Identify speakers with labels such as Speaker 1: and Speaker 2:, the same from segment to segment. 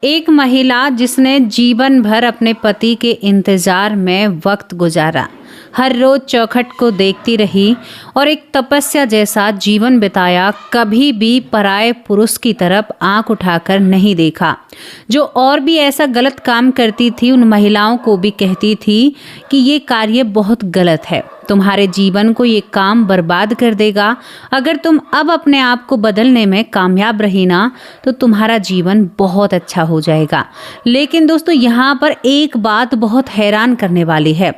Speaker 1: एक महिला जिसने जीवन भर अपने पति के इंतजार में वक्त गुजारा, हर रोज चौखट को देखती रही और एक तपस्या जैसा जीवन बिताया, कभी भी पराये पुरुष की तरफ आंख उठाकर नहीं देखा। जो और भी ऐसा गलत काम करती थी उन महिलाओं को भी कहती थी कि ये कार्य बहुत गलत है, तुम्हारे जीवन को ये काम बर्बाद कर देगा। अगर तुम अब अपने आप को बदलने में कामयाब रही ना तो तुम्हारा जीवन बहुत अच्छा हो जाएगा। लेकिन दोस्तों यहाँ पर एक बात बहुत हैरान करने वाली है।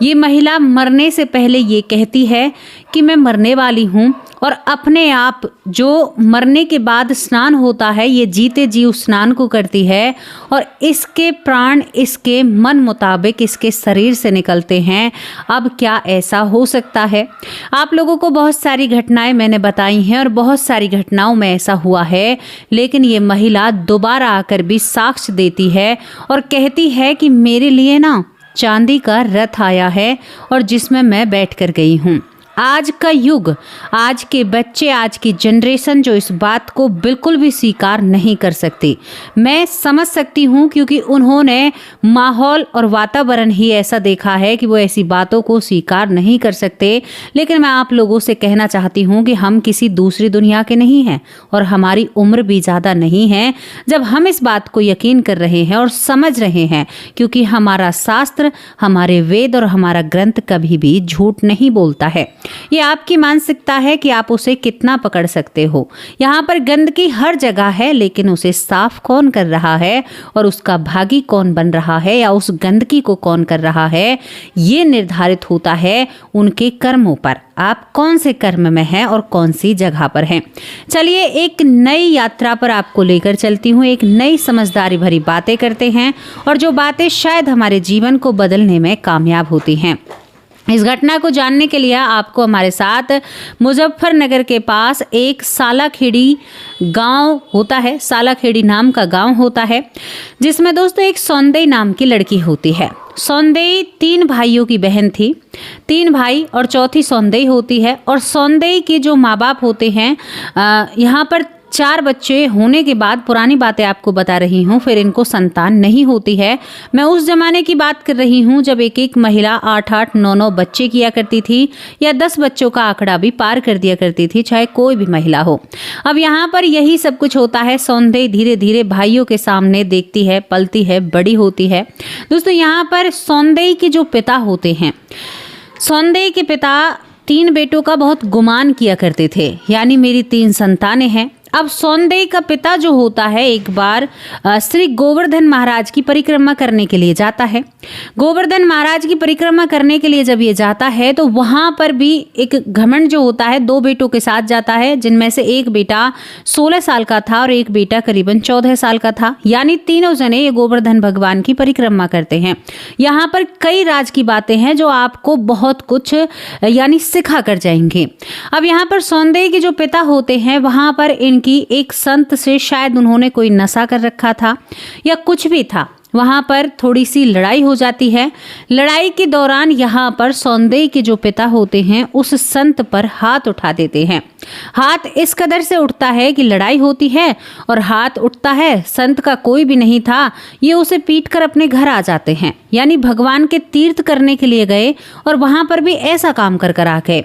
Speaker 1: ये महिला मरने से पहले ये कहती है कि मैं मरने वाली हूँ और अपने आप जो मरने के बाद स्नान होता है ये जीते जी उस स्नान को करती है और इसके प्राण इसके मन मुताबिक इसके शरीर से निकलते हैं। अब क्या ऐसा हो सकता है? आप लोगों को बहुत सारी घटनाएं मैंने बताई हैं और बहुत सारी घटनाओं में ऐसा हुआ है, लेकिन ये महिला दोबारा आकर भी साक्ष्य देती है और कहती है कि मेरे लिए ना चांदी का रथ आया है और जिसमें मैं बैठकर गई हूँ। आज का युग, आज के बच्चे, आज की जनरेशन जो इस बात को बिल्कुल भी स्वीकार नहीं कर सकती। मैं समझ सकती हूँ क्योंकि उन्होंने माहौल और वातावरण ही ऐसा देखा है कि वो ऐसी बातों को स्वीकार नहीं कर सकते। लेकिन मैं आप लोगों से कहना चाहती हूँ कि हम किसी दूसरी दुनिया के नहीं हैं और हमारी उम्र भी ज़्यादा नहीं है जब हम इस बात को यकीन कर रहे हैं और समझ रहे हैं, क्योंकि हमारा शास्त्र, हमारे वेद और हमारा ग्रंथ कभी भी झूठ नहीं बोलता है। ये आपकी मानसिकता है कि आप उसे कितना पकड़ सकते हो। यहाँ पर गंदगी हर जगह है, लेकिन उसे साफ कौन कर रहा है और उसका भागी कौन बन रहा है या उस गंदगी को कौन कर रहा है, ये निर्धारित होता है उनके कर्मों पर। आप कौन से कर्म में हैं और कौन सी जगह पर हैं। चलिए एक नई यात्रा पर आपको लेकर चलती हूँ, एक नई समझदारी भरी बातें करते हैं और जो बातें शायद हमारे जीवन को बदलने में कामयाब होती हैं। इस घटना को जानने के लिए आपको हमारे साथ मुजफ्फरनगर के पास एक सालाखेड़ी गांव होता है, सालाखेड़ी नाम का गांव होता है, जिसमें दोस्तों एक सौंदई नाम की लड़की होती है। सौंदई 3 भाइयों की बहन थी, 3 भाई और चौथी सौंदई होती है। और सौंदई के जो माँ बाप होते हैं, यहाँ पर 4 बच्चे होने के बाद, पुरानी बातें आपको बता रही हूँ, फिर इनको संतान नहीं होती है। मैं उस जमाने की बात कर रही हूँ जब एक महिला 8-8, 9-9 बच्चे किया करती थी या 10 बच्चों का आंकड़ा भी पार कर दिया करती थी, चाहे कोई भी महिला हो। अब यहाँ पर यही सब कुछ होता है। सौंदई धीरे धीरे भाइयों के सामने देखती है, पलती है, बड़ी होती है। दोस्तों यहाँ पर सौंदई के जो पिता होते हैं, सौंदई के पिता 3 बेटों का बहुत गुमान किया करते थे, यानी मेरी 3 संतानें हैं। अब सौंदई का पिता जो होता है एक बार श्री गोवर्धन महाराज की परिक्रमा करने के लिए जाता है। गोवर्धन महाराज की परिक्रमा करने के लिए जब ये जाता है तो वहां पर भी एक घमंड जो होता है 2 बेटों के साथ जाता है, जिनमें से एक बेटा 16 साल का था और एक बेटा करीबन 14 साल का था। यानी तीनों जने ये गोवर्धन भगवान की परिक्रमा करते हैं। यहाँ पर कई राज की बातें हैं जो आपको बहुत कुछ यानी सिखा कर जाएंगे। अब यहाँ पर सौंदई के जो पिता होते हैं वहां पर कि एक संत से शायद उन्होंने कोई नशा कर रखा था या कुछ भी था, वहां पर थोड़ी सी लड़ाई हो जाती है। लड़ाई के दौरान यहाँ पर सौंदई के जो पिता होते हैं उस संत पर हाथ उठा देते हैं। हाथ इस कदर से उठता है कि लड़ाई होती है और हाथ उठता है, संत का कोई भी नहीं था, ये उसे पीट कर अपने घर आ जाते हैं। यानी भगवान के तीर्थ करने के लिए गए और वहां पर भी ऐसा काम कर आ गए।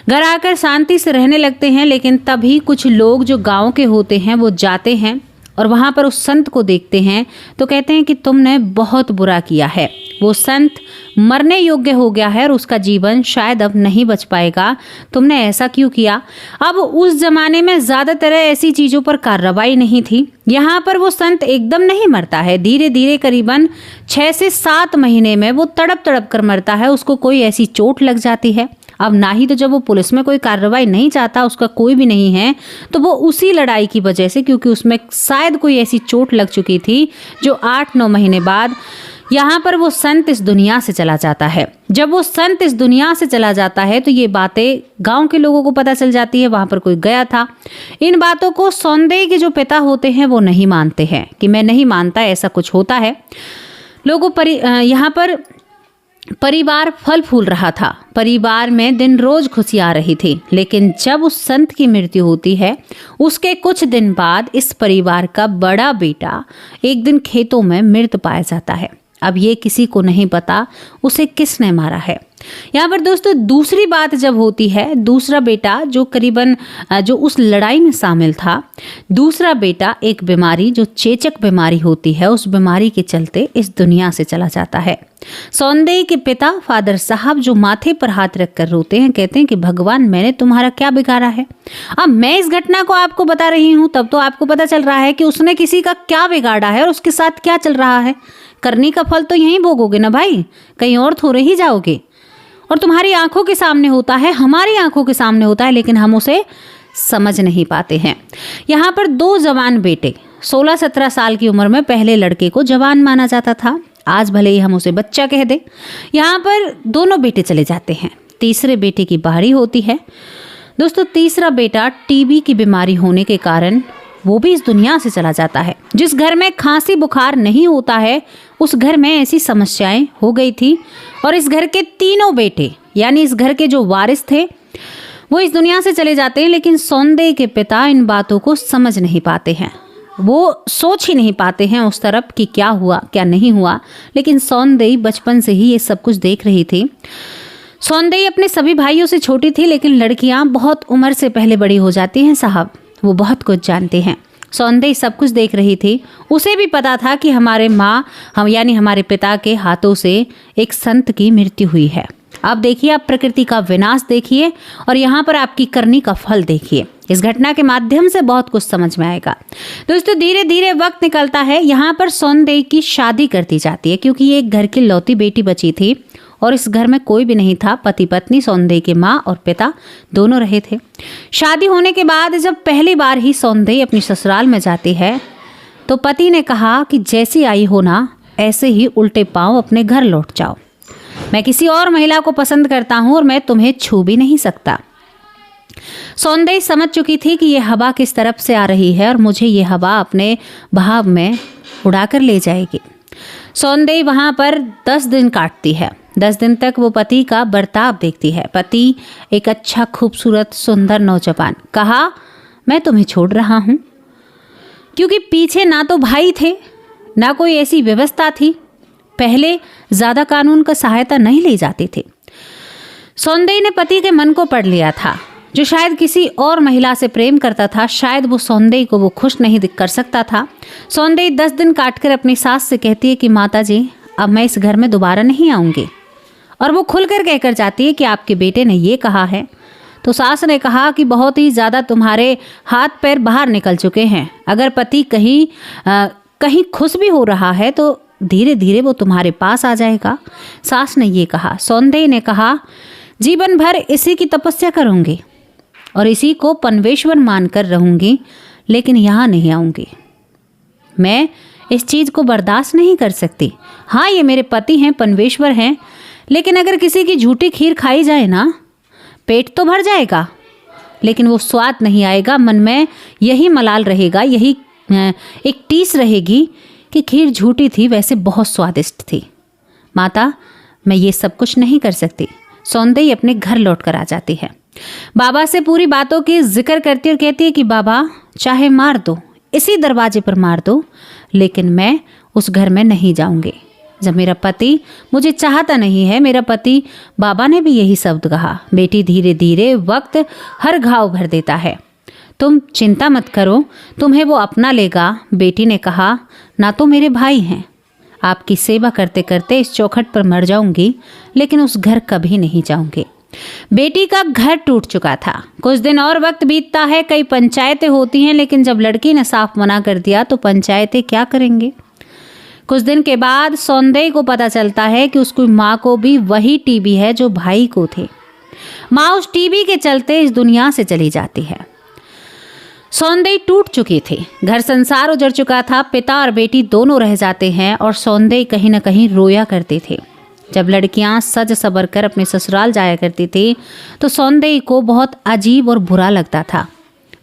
Speaker 1: घर आकर शांति से रहने लगते हैं, लेकिन तभी कुछ लोग जो गाँव के होते हैं वो जाते हैं और वहाँ पर उस संत को देखते हैं तो कहते हैं कि तुमने बहुत बुरा किया है। वो संत मरने योग्य हो गया है और उसका जीवन शायद अब नहीं बच पाएगा, तुमने ऐसा क्यों किया। अब उस जमाने में ज़्यादातर ऐसी चीज़ों पर कार्रवाई नहीं थी। यहाँ पर वो संत एकदम नहीं मरता है, धीरे धीरे करीबन 6 से 7 महीने में वो तड़प तड़प कर मरता है। उसको कोई ऐसी चोट लग जाती है। अब ना ही तो जब वो पुलिस में कोई कार्रवाई नहीं चाहता, उसका कोई भी नहीं है, तो वो उसी लड़ाई की वजह से, क्योंकि उसमें शायद कोई ऐसी चोट लग चुकी थी, जो 8-9 महीने बाद यहाँ पर वो संत इस दुनिया से चला जाता है। जब वो संत इस दुनिया से चला जाता है तो ये बातें गांव के लोगों को पता चल जाती है, वहाँ पर कोई गया था। इन बातों को सौंदई के जो पिता होते हैं वो नहीं मानते हैं कि मैं नहीं मानता, ऐसा कुछ होता है। लोगों पर यहाँ पर परिवार फल फूल रहा था, परिवार में दिन रोज खुशी आ रही थी। लेकिन जब उस संत की मृत्यु होती है, उसके कुछ दिन बाद इस परिवार का बड़ा बेटा एक दिन खेतों में मृत पाया जाता है। अब ये किसी को नहीं पता उसे किसने मारा है। यहाँ पर दोस्तों दूसरी बात जब होती है, दूसरा बेटा जो उस लड़ाई में शामिल था, दूसरा बेटा एक बीमारी जो चेचक बीमारी होती है, उस बीमारी के चलते इस दुनिया से चला जाता है। सौंदर्य के पिता फादर साहब जो माथे पर हाथ रखकर रोते हैं, कहते हैं कि भगवान मैंने तुम्हारा क्या बिगाड़ा है। अब मैं इस घटना को आपको बता रही हूँ, तब तो आपको पता चल रहा है कि उसने किसी का क्या बिगाड़ा है और उसके साथ क्या चल रहा है। करनी का फल तो यहीं भोगोगे ना भाई, कहीं और थोड़े ही जाओगे। और तुम्हारी आंखों के सामने होता है, हमारी आंखों के सामने होता है, लेकिन हम उसे समझ नहीं पाते हैं। यहाँ पर दो जवान बेटे 16-17 साल की उम्र में, पहले लड़के को जवान माना जाता था, आज भले ही हम उसे बच्चा कह दें। यहाँ पर दोनों बेटे चले जाते हैं। तीसरे बेटे की बारी होती है। दोस्तों तीसरा बेटा टीबी की बीमारी होने के कारण वो भी इस दुनिया से चला जाता है। जिस घर में खांसी बुखार नहीं होता है, उस घर में ऐसी समस्याएं हो गई थी और इस घर के तीनों बेटे, यानी इस घर के जो वारिस थे, वो इस दुनिया से चले जाते हैं। लेकिन सौंदर्य के पिता इन बातों को समझ नहीं पाते हैं, वो सोच ही नहीं पाते हैं उस तरफ कि क्या हुआ क्या नहीं हुआ। लेकिन सौंदर्य बचपन से ही ये सब कुछ देख रही थी। सौंदर्य अपने सभी भाइयों से छोटी थी, लेकिन लड़कियां बहुत उम्र से पहले बड़ी हो जाती हैं साहब, वो बहुत कुछ जानते हैं। सौंदर्य सब कुछ देख रही थी। उसे भी पता था कि हमारे पिता के हाथों से एक संत की मृत्यु हुई है। अब देखिए, आप प्रकृति का विनाश देखिए और यहाँ पर आपकी करनी का फल देखिए। इस घटना के माध्यम से बहुत कुछ समझ में आएगा। दोस्तों धीरे धीरे वक्त निकलता है। यहाँ पर सौंदर्य की शादी कर दी जाती है, क्योंकि ये एक घर की लौती बेटी बची थी और इस घर में कोई भी नहीं था। पति पत्नी, सौंदर्य के माँ और पिता दोनों रहे थे। शादी होने के बाद जब पहली बार ही सौंदर्य अपनी ससुराल में जाती है, तो पति ने कहा कि जैसी आई हो ना, ऐसे ही उल्टे पांव अपने घर लौट जाओ। मैं किसी और महिला को पसंद करता हूँ और मैं तुम्हें छू भी नहीं सकता। सौंदर्य समझ चुकी थी कि यह हवा किस तरफ से आ रही है और मुझे ये हवा अपने बहाव में उड़ाकर ले जाएगी। सौंदर्य वहाँ पर 10 दिन काटती है। 10 दिन तक वो पति का बर्ताव देखती है। पति एक अच्छा, खूबसूरत, सुंदर नौजवान। कहा मैं तुम्हें छोड़ रहा हूँ, क्योंकि पीछे ना तो भाई थे, ना कोई ऐसी व्यवस्था थी। पहले ज़्यादा कानून का सहायता नहीं ली जाती थी। सौंदर्य ने पति के मन को पढ़ लिया था, जो शायद किसी और महिला से प्रेम करता था। शायद वो सौंदर्य को वो खुश नहीं कर सकता था। सौंदर्य 10 दिन काटकर अपनी सास से कहती है कि माता जी, अब मैं इस घर में दोबारा नहीं आऊँगी। और वो खुलकर कहकर जाती है कि आपके बेटे ने ये कहा है। तो सास ने कहा कि बहुत ही ज़्यादा तुम्हारे हाथ पैर बाहर निकल चुके हैं। अगर पति कहीं खुश भी हो रहा है तो धीरे धीरे वो तुम्हारे पास आ जाएगा। सास ने ये कहा। सौंदर्य ने कहा, जीवन भर इसी की तपस्या करूँगी और इसी को परमेश्वर मानकर रहूँगी, लेकिन यहाँ नहीं आऊँगी। मैं इस चीज़ को बर्दाश्त नहीं कर सकती। हाँ, ये मेरे पति हैं, परमेश्वर हैं, लेकिन अगर किसी की झूठी खीर खाई जाए ना, पेट तो भर जाएगा, लेकिन वो स्वाद नहीं आएगा। मन में यही मलाल रहेगा, यही एक टीस रहेगी कि खीर झूठी थी, वैसे बहुत स्वादिष्ट थी। माता, मैं ये सब कुछ नहीं कर सकती। सौंदर्य अपने घर लौट कर आ जाती है। बाबा से पूरी बातों की जिक्र करती और कहती है कि बाबा, चाहे मार दो, इसी दरवाजे पर मार दो, लेकिन मैं उस घर में नहीं जाऊंगी। जब मेरा पति मुझे चाहता नहीं है, मेरा पति, बाबा ने भी यही शब्द कहा। बेटी, धीरे धीरे वक्त हर घाव भर देता है, तुम चिंता मत करो, तुम्हें वो अपना लेगा। बेटी ने कहा, ना तो मेरे भाई हैं, आपकी सेवा करते करते इस चौखट पर मर जाऊंगी, लेकिन उस घर कभी नहीं जाऊंगी। बेटी का घर टूट चुका था। कुछ दिन और वक्त बीतता है, कई पंचायतें होती हैं, लेकिन जब लड़की ने साफ मना कर दिया तो पंचायतें क्या करेंगे। कुछ दिन के बाद सौंदर्य को पता चलता है कि उसकी माँ को भी वही टीबी है जो भाई को थे। माँ उस टीबी के चलते इस दुनिया से चली जाती है। सौंदर्य टूट चुकी थी, घर संसार उजड़ चुका था। पिता और बेटी दोनों रह जाते हैं और सौंदर्य कहीं न कहीं रोया करती थी। जब लड़कियां सज सबर कर अपने ससुराल जाया करती थी तो सौंदर्य को बहुत अजीब और बुरा लगता था।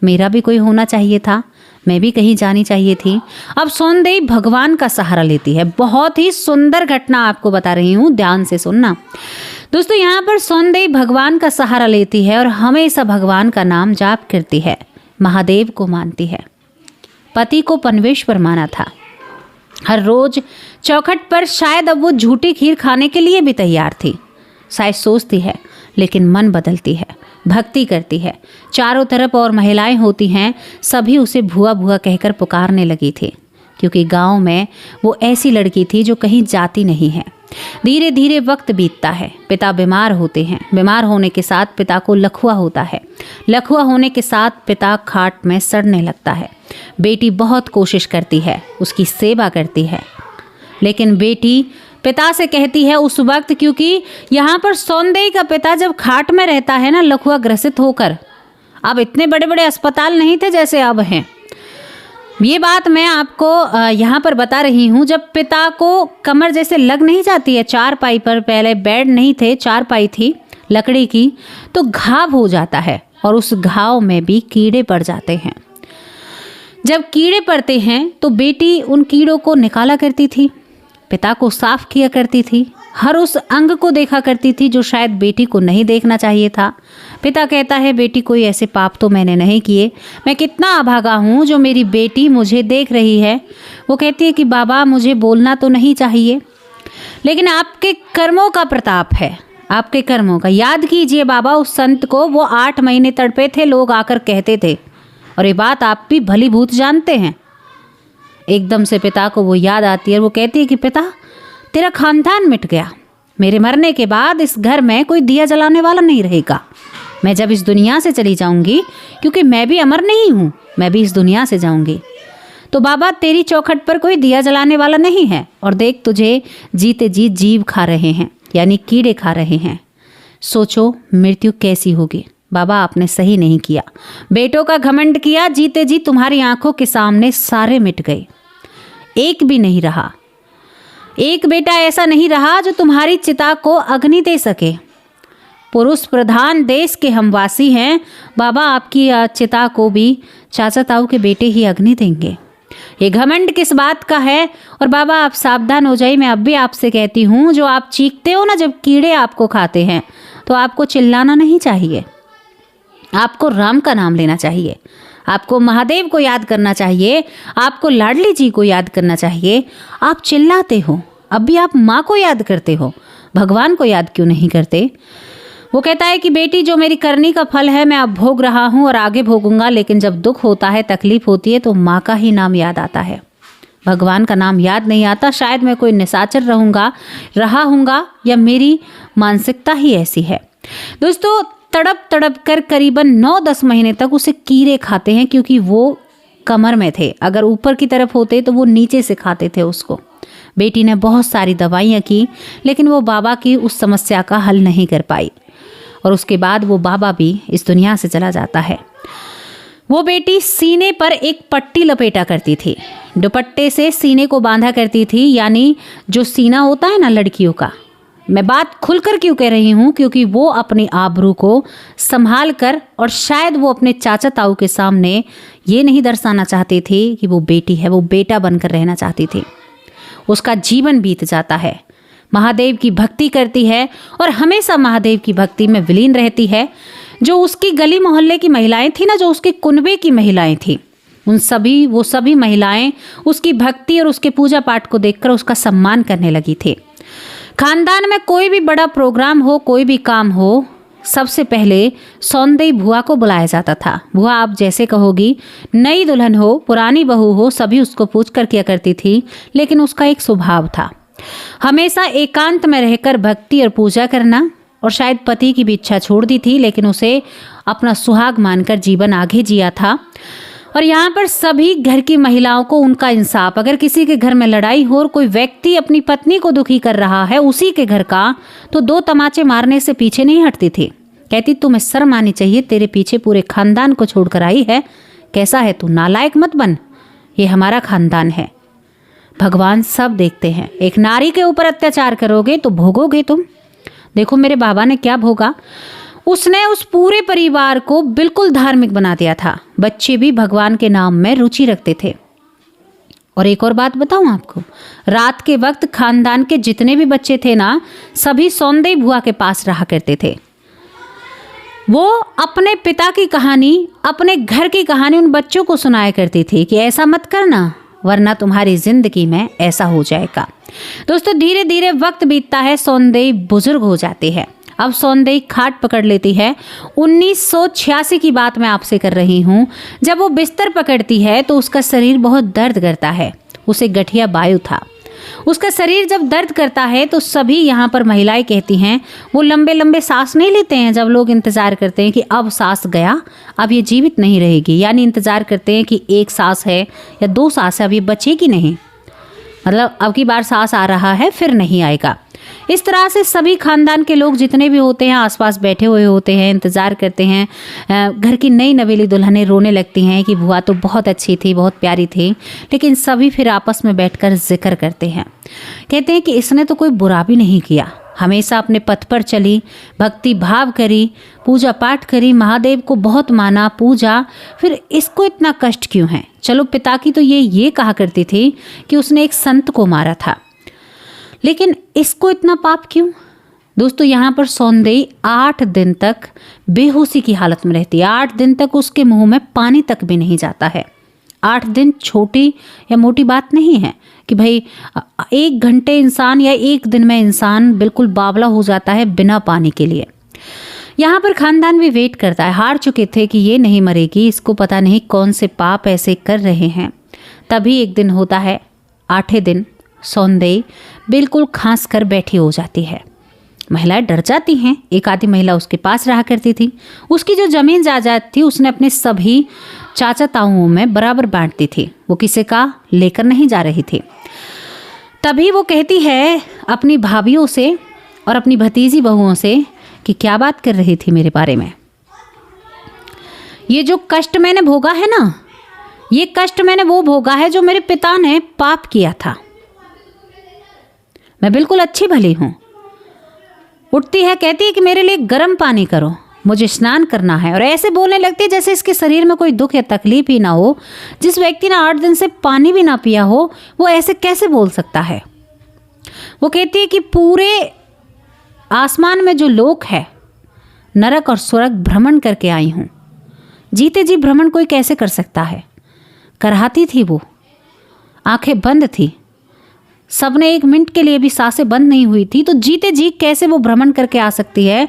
Speaker 1: मेरा भी कोई होना चाहिए था, मैं भी कहीं जानी चाहिए थी। अब सौंदई भगवान का सहारा लेती है। बहुत ही सुंदर घटना आपको बता रही हूँ, ध्यान से सुनना दोस्तों। यहाँ पर सौंदई भगवान का सहारा लेती है और हमेशा भगवान का नाम जाप करती है, महादेव को मानती है। पति को परमेश्वर माना था। हर रोज चौखट पर शायद अब वो झूठी खीर खाने के लिए भी तैयार थी। शायद सोचती है, लेकिन मन बदलती है, भक्ति करती है। चारों तरफ और महिलाएं होती हैं, सभी उसे भुआ भुआ कहकर पुकारने लगी थी, क्योंकि गांव में वो ऐसी लड़की थी जो कहीं जाती नहीं है। धीरे धीरे वक्त बीतता है। पिता बीमार होते हैं। बीमार होने के साथ पिता को लकवा होता है। लकवा होने के साथ पिता खाट में सड़ने लगता है। बेटी बहुत कोशिश करती है, उसकी सेवा करती है, लेकिन बेटी पिता से कहती है उस वक्त, क्योंकि यहाँ पर सौंदई का पिता जब खाट में रहता है ना, लकवा ग्रसित होकर, अब इतने बड़े बड़े अस्पताल नहीं थे जैसे अब हैं। ये बात मैं आपको यहाँ पर बता रही हूँ। जब पिता को कमर जैसे लग नहीं जाती है चारपाई पर, पहले बेड नहीं थे, चारपाई थी लकड़ी की, तो घाव हो जाता है और उस घाव में भी कीड़े पड़ जाते हैं। जब कीड़े पड़ते हैं तो बेटी उन कीड़ों को निकाला करती थी, पिता को साफ किया करती थी, हर उस अंग को देखा करती थी जो शायद बेटी को नहीं देखना चाहिए था। पिता कहता है, बेटी कोई ऐसे पाप तो मैंने नहीं किए, मैं कितना अभागा हूँ जो मेरी बेटी मुझे देख रही है। वो कहती है कि बाबा मुझे बोलना तो नहीं चाहिए, लेकिन आपके कर्मों का प्रताप है, आपके कर्मों का। याद कीजिए बाबा उस संत को, वो 8 महीने तड़पे थे, लोग आकर कहते थे, और ये बात आप भी भली भूत जानते हैं। एकदम से पिता को वो याद आती है और वो कहती है कि पिता तेरा खानदान मिट गया, मेरे मरने के बाद इस घर में कोई दिया जलाने वाला नहीं रहेगा। मैं जब इस दुनिया से चली जाऊंगी, क्योंकि मैं भी अमर नहीं हूँ, मैं भी इस दुनिया से जाऊंगी, तो बाबा तेरी चौखट पर कोई दिया जलाने वाला नहीं है, और देख तुझे जीते जी जीव खा रहे हैं, यानी कीड़े खा रहे हैं। सोचो मृत्यु कैसी होगी। बाबा आपने सही नहीं किया, बेटों का घमंड किया, जीते जी तुम्हारी आंखों के सामने सारे मिट गए, एक भी नहीं रहा। एक बेटा ऐसा नहीं रहा जो तुम्हारी चिता को अग्नि दे सके। पुरुष प्रधान देश के हम वासी हैं, बाबा आपकी चिता को भी चाचा ताऊ के बेटे ही अग्नि देंगे। ये घमंड किस बात का है? और बाबा आप सावधान हो जाइए, मैं अब भी आपसे कहती हूँ, जो आप चीखते हो ना जब कीड़े आपको खाते हैं, तो आपको चिल्लाना नहीं चाहिए, आपको राम का नाम लेना चाहिए, आपको महादेव को याद करना चाहिए, आपको लाडली जी को याद करना चाहिए। आप चिल्लाते हो, अब भी आप माँ को याद करते हो, भगवान को याद क्यों नहीं करते? वो कहता है कि बेटी जो मेरी करनी का फल है मैं अब भोग रहा हूँ और आगे भोगूंगा, लेकिन जब दुख होता है, तकलीफ होती है, तो माँ का ही नाम याद आता है, भगवान का नाम याद नहीं आता। शायद मैं कोई निशाचर रहा हूँगा, या मेरी मानसिकता ही ऐसी है। दोस्तों तड़प तड़प कर करीबन 9-10 महीने तक उसे कीड़े खाते हैं, क्योंकि वो कमर में थे, अगर ऊपर की तरफ होते तो वो नीचे से खाते थे उसको। बेटी ने बहुत सारी दवाइयाँ की, लेकिन वो बाबा की उस समस्या का हल नहीं कर पाई, और उसके बाद वो बाबा भी इस दुनिया से चला जाता है। वो बेटी सीने पर एक पट्टी लपेटा करती थी, दुपट्टे से सीने को बांधा करती थी, यानी जो सीना होता है ना लड़कियों का। मैं बात खुलकर क्यों कह रही हूँ, क्योंकि वो अपनी आबरू को संभाल कर, और शायद वो अपने चाचा ताऊ के सामने ये नहीं दर्शाना चाहती थी कि वो बेटी है, वो बेटा बनकर रहना चाहती थी। उसका जीवन बीत जाता है, महादेव की भक्ति करती है और हमेशा महादेव की भक्ति में विलीन रहती है। जो उसकी गली मोहल्ले की महिलाएं थी ना, जो उसके कुनबे की महिलाएं थी, वो सभी महिलाएं उसकी भक्ति और उसके पूजा पाठ को देखकर उसका सम्मान करने लगी थी। खानदान में कोई भी बड़ा प्रोग्राम हो, कोई भी काम हो, सबसे पहले सौंदई भुआ को बुलाया जाता था। भुआ आप जैसे कहोगी, नई दुल्हन हो, पुरानी बहू हो, सभी उसको पूछ कर किया करती थी, लेकिन उसका एक स्वभाव था, हमेशा एकांत में रहकर भक्ति और पूजा करना। और शायद पति की भी इच्छा छोड़ दी थी, लेकिन उसे अपना सुहाग मानकर जीवन आगे जिया था। और यहाँ पर सभी घर की महिलाओं को उनका इंसाफ, अगर किसी के घर में लड़ाई हो और कोई व्यक्ति अपनी पत्नी को दुखी कर रहा है उसी के घर का, तो 2 तमाचे मारने से पीछे नहीं हटती थी। कहती तुम्हें शर्म आनी चाहिए, तेरे पीछे पूरे खानदान को छोड़कर आई है, कैसा है तू, नालायक मत बन, ये हमारा खानदान है। भगवान सब देखते हैं, एक नारी के ऊपर अत्याचार करोगे तो भोगोगे तुम। देखो मेरे बाबा ने क्या भोगा। उसने उस पूरे परिवार को बिल्कुल धार्मिक बना दिया था। बच्चे भी भगवान के नाम में रुचि रखते थे। और एक और बात बताऊं आपको, रात के वक्त खानदान के जितने भी बच्चे थे ना, सभी सौंदई बुआ के पास रहा करते थे। वो अपने पिता की कहानी, अपने घर की कहानी उन बच्चों को सुनाया करती थी कि ऐसा मत करना वरना तुम्हारी जिंदगी में ऐसा हो जाएगा। दोस्तों धीरे धीरे वक्त बीतता है, सौंदई बुजुर्ग हो जाती है। अब सौंदई खाट पकड़ लेती है। 1986 की बात मैं आपसे कर रही हूँ। जब वो बिस्तर पकड़ती है तो उसका शरीर बहुत दर्द करता है। उसे गठिया वायु था। उसका शरीर जब दर्द करता है तो सभी यहाँ पर महिलाएं कहती हैं, वो लंबे लंबे सांस नहीं लेते हैं जब लोग इंतजार करते हैं कि अब सांस गया, अब ये जीवित नहीं रहेगी, यानी इंतजार करते हैं कि एक सांस है या 2 सांस है, अब ये बचेगी नहीं, मतलब अब की बार सांस आ रहा है फिर नहीं आएगा। इस तरह से सभी खानदान के लोग जितने भी होते हैं आसपास बैठे हुए होते हैं, इंतज़ार करते हैं। घर की नई नवेली दुल्हनें रोने लगती हैं कि बुआ तो बहुत अच्छी थी, बहुत प्यारी थी, लेकिन सभी फिर आपस में बैठकर जिक्र करते हैं, कहते हैं कि इसने तो कोई बुरा भी नहीं किया, हमेशा अपने पथ पर चली, भक्ति भाव करी, पूजा पाठ करी, महादेव को बहुत माना, पूजा, फिर इसको इतना कष्ट क्यों है। चलो पिता की तो ये कहा करती थी कि उसने एक संत को मारा था, लेकिन इसको इतना पाप क्यों। दोस्तों यहाँ पर सौंदई 8 दिन तक बेहोशी की हालत में रहती है। 8 दिन तक उसके मुंह में पानी तक भी नहीं जाता है। 8 दिन छोटी या मोटी बात नहीं है कि भाई 1 घंटे इंसान या 1 दिन में इंसान बिल्कुल बावला हो जाता है बिना पानी के लिए। यहाँ पर खानदान भी वेट करता है, हार चुके थे कि ये नहीं मरेगी, इसको पता नहीं कौन से पाप ऐसे कर रहे हैं। तभी एक दिन होता है, 8वें दिन सौंदई बिल्कुल खांस कर बैठी हो जाती है। महिलाएं डर जाती हैं। एक आधी महिला उसके पास रहा करती थी। उसकी जो जमीन जायदाद थी उसने अपने सभी चाचा ताऊओं में बराबर बांट दी थी। वो किसी का लेकर नहीं जा रही थी। तभी वो कहती है अपनी भाभियों से और अपनी भतीजी बहुओं से कि क्या बात कर रही थी मेरे बारे में। ये जो कष्ट मैंने भोगा है ना, ये कष्ट मैंने वो भोगा है जो मेरे पिता ने पाप किया था। मैं बिल्कुल अच्छी भली हूँ। उठती है, कहती है कि मेरे लिए गर्म पानी करो, मुझे स्नान करना है। और ऐसे बोलने लगती है जैसे इसके शरीर में कोई दुख या तकलीफ ही ना हो। जिस व्यक्ति ने 8 दिन से पानी भी ना पिया हो वो ऐसे कैसे बोल सकता है। वो कहती है कि पूरे आसमान में जो लोक है, नरक और स्वर्ग भ्रमण करके आई हूँ। जीते जी भ्रमण कोई कैसे कर सकता है। कराहती थी वो, आंखें बंद थी, सबने 1 मिनट के लिए भी सांसें बंद नहीं हुई थी, तो जीते जी कैसे वो भ्रमण करके आ सकती है।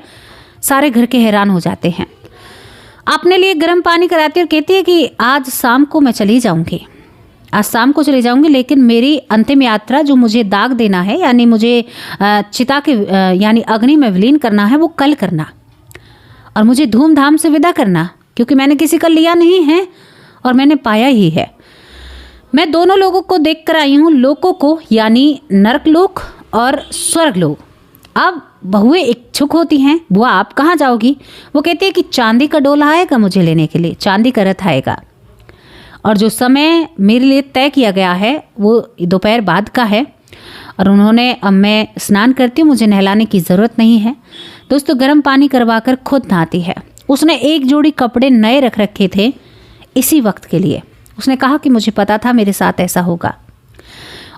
Speaker 1: सारे घर के हैरान हो जाते हैं। अपने लिए गर्म पानी कराती और कहती है कि आज शाम को मैं चली जाऊंगी, आज शाम को चली जाऊंगी, लेकिन मेरी अंतिम यात्रा जो मुझे दाग देना है, यानी मुझे चिता के यानी अग्नि में विलीन करना है, वो कल करना और मुझे धूमधाम से विदा करना, क्योंकि मैंने किसी का लिया नहीं है और मैंने पाया ही है। मैं दोनों लोगों को देख कर आई हूँ, लोकों को यानी नरकलोक और स्वर्गलोक। अब बहुएं इच्छुक होती हैं, बुआ आप कहाँ जाओगी। वो कहती है कि चांदी का डोला आएगा मुझे लेने के लिए, चांदी का रथ आएगा, और जो समय मेरे लिए तय किया गया है वो दोपहर बाद का है। और उन्होंने, अब मैं स्नान करती हूँ, मुझे नहलाने की ज़रूरत नहीं है। दोस्तों गर्म पानी करवा कर खुद नहाती है। उसने 1 जोड़ी कपड़े नए रख रखे थे इसी वक्त के लिए। उसने कहा कि मुझे पता था मेरे साथ ऐसा होगा,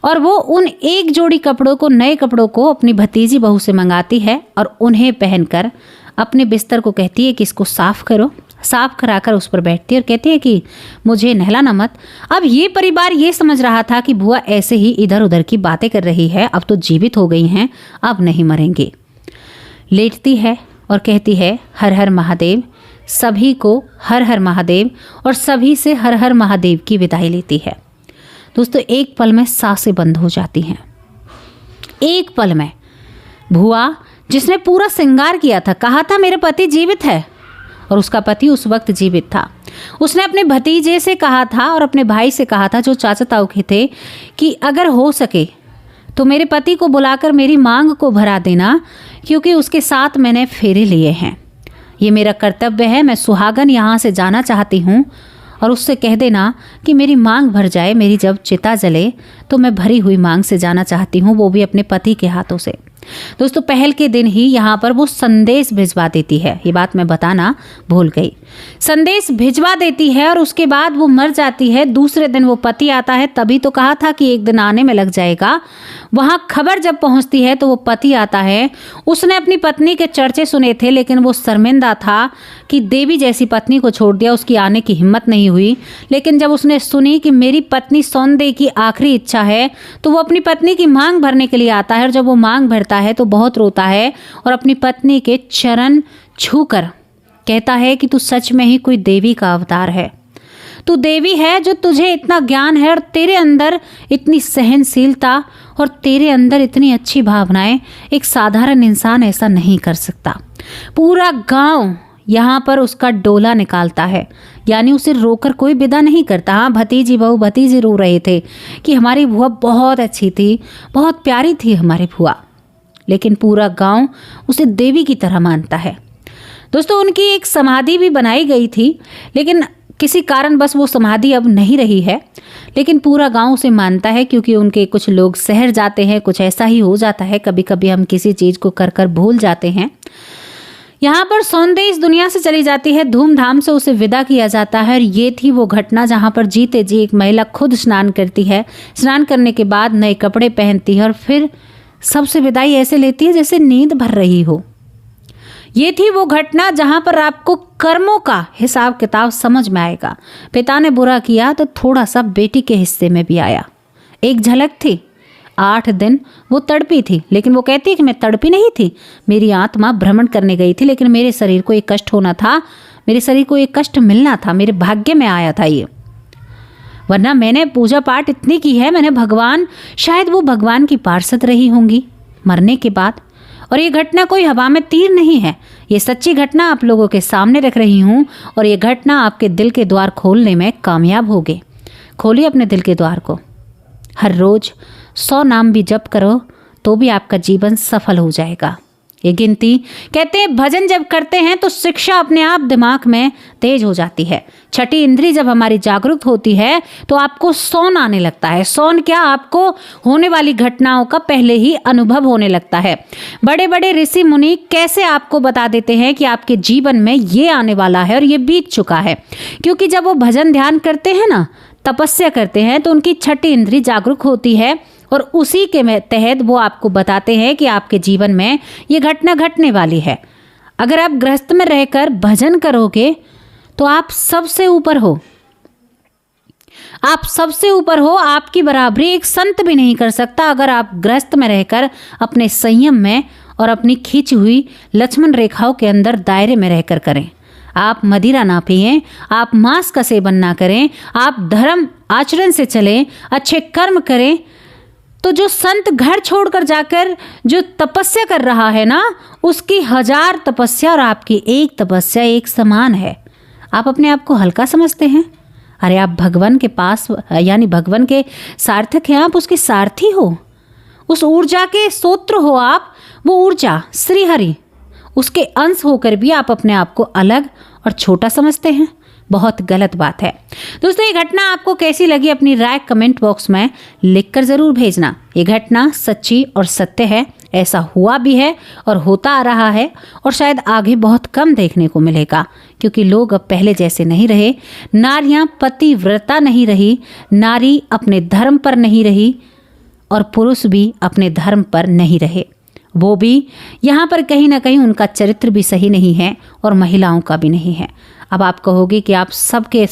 Speaker 1: और वो उन 1 जोड़ी कपड़ों को, नए कपड़ों को अपनी भतीजी बहू से मंगाती है और उन्हें पहनकर अपने बिस्तर को कहती है कि इसको साफ करो। साफ कराकर उस पर बैठती है और कहती है कि मुझे नहलाना मत। अब ये परिवार ये समझ रहा था कि बुआ ऐसे ही इधर उधर की बातें कर रही है, अब तो जीवित हो गई हैं, अब नहीं मरेंगे। लेटती है और कहती है हर हर महादेव। सभी को हर हर महादेव और सभी से हर हर महादेव की विदाई लेती है। दोस्तों एक पल में सांसें बंद हो जाती हैं। एक पल में भुआ जिसने पूरा श्रृंगार किया था, कहा था मेरे पति जीवित है, और उसका पति उस वक्त जीवित था। उसने अपने भतीजे से कहा था और अपने भाई से कहा था जो चाचा ताऊ के थे कि अगर हो सके तो मेरे पति को बुलाकर मेरी मांग को भरा देना, क्योंकि उसके साथ मैंने फेरे लिए हैं। ये मेरा कर्तव्य है, मैं सुहागन यहाँ से जाना चाहती हूँ, और उससे कह देना कि मेरी मांग भर जाए। मेरी जब चिता जले तो मैं भरी हुई मांग से जाना चाहती हूँ, वो भी अपने पति के हाथों से। दोस्तों पहल के दिन ही यहाँ पर वो संदेश भिजवा देती है, ये बात मैं बताना भूल गई। संदेश भिजवा देती है और उसके बाद वो मर जाती है। दूसरे दिन वो पति आता है, तभी तो कहा था कि एक दिन आने में लग जाएगा। वहाँ खबर जब पहुँचती है तो वो पति आता है। उसने अपनी पत्नी के चर्चे सुने थे, लेकिन वो शर्मिंदा था कि देवी जैसी पत्नी को छोड़ दिया, उसकी आने की हिम्मत नहीं हुई। लेकिन जब उसने सुनी कि मेरी पत्नी सौंदे की आखिरी इच्छा है, तो वो अपनी पत्नी की मांग भरने के लिए आता है। और जब वो मांग भरता है तो बहुत रोता है और अपनी पत्नी के चरण छूकर कहता है कि तू सच में ही कोई देवी का अवतार है। तू देवी है, जो तुझे इतना ज्ञान है और तेरे अंदर इतनी सहनशीलता और तेरे अंदर इतनी अच्छी भावनाएं, एक साधारण इंसान ऐसा नहीं कर सकता। पूरा गांव यहाँ पर उसका डोला निकालता है, यानी उसे रोकर कोई विदा नहीं करता। हाँ, भतीजी बहू भतीजी रो रहे थे कि हमारी बुआ बहुत अच्छी थी, बहुत प्यारी थी हमारी बुआ, लेकिन पूरा गांव उसे देवी की तरह मानता है। दोस्तों उनकी एक समाधि भी बनाई गई थी, लेकिन किसी कारण बस वो समाधि अब नहीं रही है, लेकिन पूरा गांव उसे मानता है क्योंकि उनके कुछ लोग शहर जाते हैं। कुछ ऐसा ही हो जाता है, कभी कभी हम किसी चीज़ को कर कर भूल जाते हैं। यहाँ पर सौंदे इस दुनिया से चली जाती है, धूमधाम से उसे विदा किया जाता है। और ये थी वो घटना जहाँ पर जीते जी एक महिला खुद स्नान करती है। स्नान करने के बाद नए कपड़े पहनती है और फिर सबसे विदाई ऐसे लेती है जैसे नींद भर रही हो। ये थी वो घटना जहाँ पर आपको कर्मों का हिसाब किताब समझ में आएगा। पिता ने बुरा किया तो थोड़ा सा बेटी के हिस्से में भी आया। एक झलक थी। 8 दिन वो तड़पी थी, लेकिन वो कहती है कि मैं तड़पी नहीं थी, मेरी आत्मा भ्रमण करने गई थी, लेकिन मेरे शरीर को एक कष्ट होना था, मेरे शरीर को एक कष्ट मिलना था, मेरे भाग्य में आया था ये। वरना मैंने पूजा पाठ इतनी की है, मैंने भगवान, शायद वो भगवान की पार्षद रही होंगी मरने के बाद। और ये घटना कोई हवा में तीर नहीं है, ये सच्ची घटना आप लोगों के सामने रख रही हूँ। और ये घटना आपके दिल के द्वार खोलने में कामयाब होगी। खोलिए अपने दिल के द्वार को। हर रोज 100 नाम भी जप करो तो भी आपका जीवन सफल हो जाएगा। ये गिनती, कहते हैं भजन जब करते हैं तो शिक्षा अपने आप दिमाग में तेज हो जाती है। छठी इंद्री जब हमारी जागरूक होती है तो आपको सौन आने लगता है। सौन क्या, आपको होने वाली घटनाओं का पहले ही अनुभव होने लगता है। बड़े बड़े ऋषि मुनि कैसे आपको बता देते हैं कि आपके जीवन में ये आने वाला है और ये बीत चुका है, क्योंकि जब वो भजन ध्यान करते हैं ना, तपस्या करते हैं, तो उनकी छठी इंद्री जागरूक होती है और उसी के तहत वो आपको बताते हैं कि आपके जीवन में ये घटना घटने वाली है। अगर आप गृहस्थ में रहकर भजन करोगे तो आप सबसे ऊपर हो, आप सबसे ऊपर हो। आपकी बराबरी एक संत भी नहीं कर सकता अगर आप गृहस्थ में रहकर अपने संयम में और अपनी खींची हुई लक्ष्मण रेखाओं के अंदर दायरे में रहकर करें। आप मदिरा ना पिएं, आप मांस का सेवन ना करें, आप धर्म आचरण से चलें, अच्छे कर्म करें। तो जो संत घर छोड़कर जाकर जो तपस्या कर रहा है ना, उसकी 1000 तपस्या और आपकी एक तपस्या एक समान है। आप अपने आप को हल्का समझते हैं? अरे आप भगवान के पास, यानी भगवान के सार्थक हैं, आप उसके सारथी हो, उस ऊर्जा के स्रोत हो आप। वो ऊर्जा श्रीहरि, उसके अंश होकर भी आप अपने आप को अलग और छोटा समझते हैं। बहुत गलत बात है। दोस्तों ये घटना आपको कैसी लगी, अपनी राय कमेंट बॉक्स में लिखकर ज़रूर भेजना। ये घटना सच्ची और सत्य है, ऐसा हुआ भी है और होता आ रहा है, और शायद आगे बहुत कम देखने को मिलेगा, क्योंकि लोग अब पहले जैसे नहीं रहे। नारियां पतिव्रता नहीं रही, नारी अपने धर्म पर नहीं रही, और पुरुष भी अपने धर्म पर नहीं रहे। वो भी यहाँ पर कहीं ना कहीं उनका चरित्र भी सही नहीं है और महिलाओं का भी नहीं है। अब आप कहोगे कि आप सबके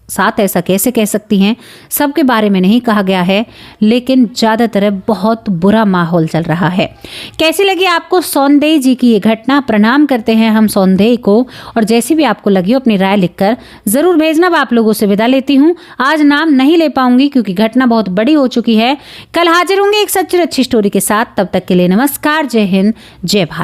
Speaker 1: साथ ऐसा कैसे कह सकती हैं, सबके बारे में नहीं कहा गया है, लेकिन ज़्यादातर बहुत बुरा माहौल चल रहा है। कैसी लगी आपको सौंदे जी की ये घटना? प्रणाम करते हैं हम सौंदे को, और जैसी भी आपको लगी हो अपनी राय लिखकर ज़रूर भेजना। मैं आप लोगों से विदा लेती हूँ। आज नाम नहीं ले पाऊंगी क्योंकि घटना बहुत बड़ी हो चुकी है। कल हाजिर होंगे एक सच्ची अच्छी स्टोरी के साथ। तब तक के लिए नमस्कार, जय हिंद, जय भारत।